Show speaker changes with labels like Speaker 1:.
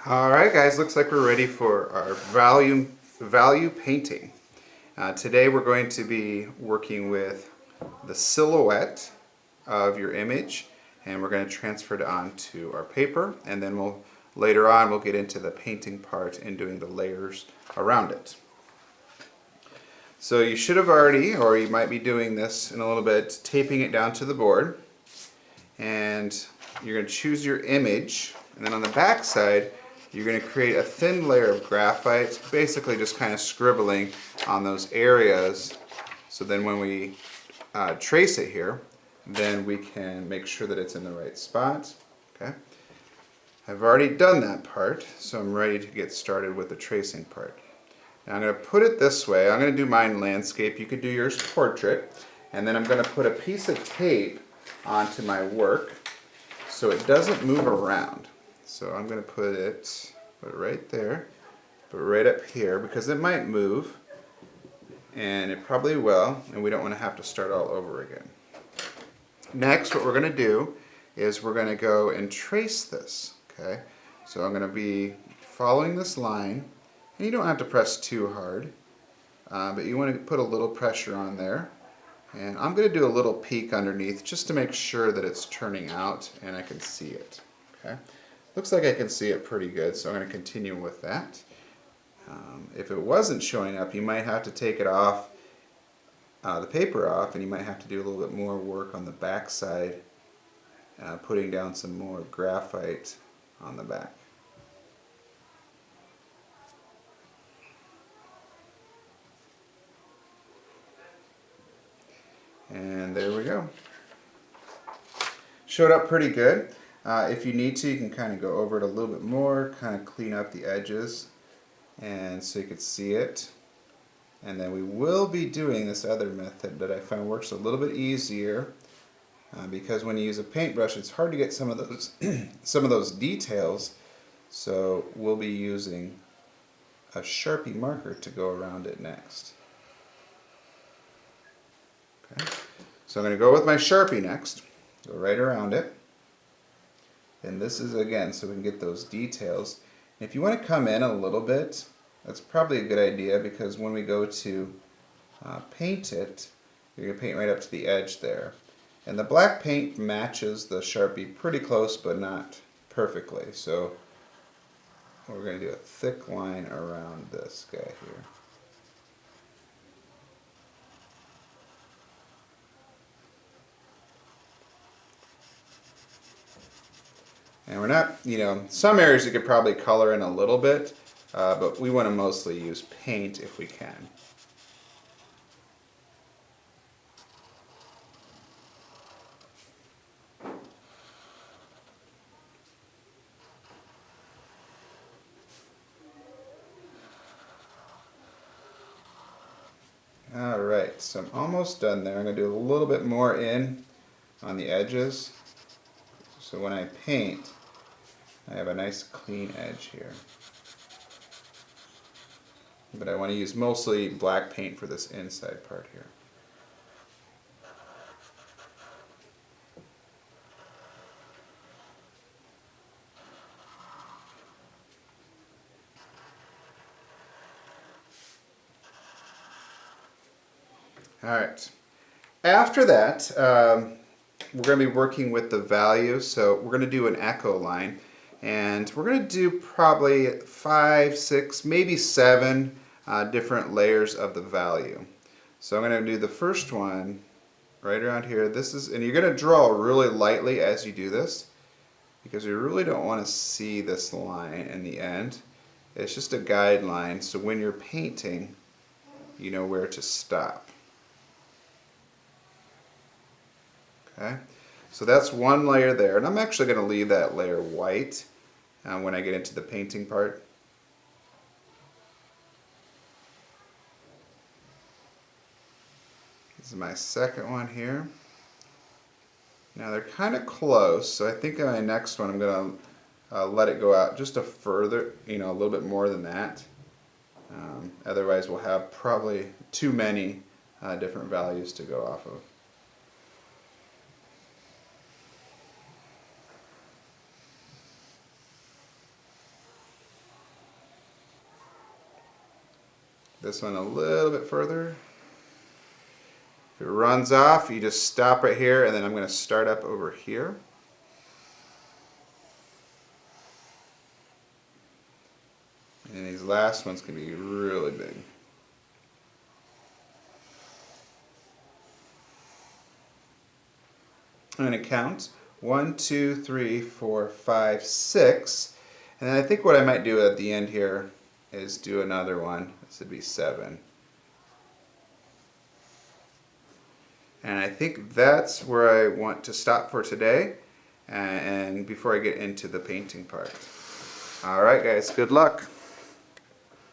Speaker 1: All right, guys, looks like we're ready for our value painting. Today we're going to be working with the silhouette of your image, and we're going to transfer it onto our paper, and then later on we'll get into the painting part and doing the layers around it. So you should have already, or you might be doing this in a little bit, taping it down to the board, and you're going to choose your image, and then on the back side you're going to create a thin layer of graphite, basically just kind of scribbling on those areas, so then when we trace it here, then we can make sure that it's in the right spot. Okay, I've already done that part, so I'm ready to get started with the tracing part. Now I'm going to put it this way. I'm going to do mine landscape. You could do yours portrait, and then I'm going to put a piece of tape onto my work so it doesn't move around. So I'm going to put it right there, but right up here, because it might move, and it probably will, and we don't want to have to start all over again. Next, what we're going to do is we're going to go and trace this. Okay, so I'm going to be following this line, and you don't have to press too hard, but you want to put a little pressure on there. And I'm going to do a little peek underneath just to make sure that it's turning out and I can see it. Okay, looks like I can see it pretty good, so I'm going to continue with that. If it wasn't showing up, you might have to take it off, the paper off, and you might have to do a little bit more work on the back side, putting down some more graphite on the back. And there we go. Showed up pretty good. If you need to, you can kind of go over it a little bit more, kind of clean up the edges, and so you could see it. And then we will be doing this other method that I found works a little bit easier, because when you use a paintbrush, it's hard to get some of those some of those details. So we'll be using a Sharpie marker to go around it next. Okay. So I'm going to go with my Sharpie next, go right around it. And this is, again, so we can get those details. And if you want to come in a little bit, that's probably a good idea, because when we go to paint it, you're going to paint right up to the edge there. And the black paint matches the Sharpie pretty close, but not perfectly. So we're going to do a thick line around this guy here. And we're not, some areas you could probably color in a little bit, but we want to mostly use paint if we can. Alright, so I'm almost done there. I'm going to do a little bit more in on the edges, so when I paint, I have a nice clean edge here. But I want to use mostly black paint for this inside part here. Alright, after that, we're going to be working with the value, so we're going to do an echo line. And we're going to do probably 5, 6, maybe 7 different layers of the value. So I'm going to do the first one right around here. This is, and you're going to draw really lightly as you do this, because you really don't want to see this line in the end. It's just a guideline, so when you're painting, you know where to stop. Okay, so that's one layer there, and I'm actually going to leave that layer white when I get into the painting part. This is my second one here. Now they're kind of close, so I think on my next one I'm going to let it go out just a further, a little bit more than that. Otherwise we'll have probably too many different values to go off of. this one a little bit further. If it runs off, you just stop right here, and then I'm going to start up over here. And these last ones can be really big. I'm going to count 1, 2, 3, 4, 5, 6. And then I think what I might do at the end here is do another one. This would be 7. And I think that's where I want to stop for today, and before I get into the painting part. Alright guys, good luck.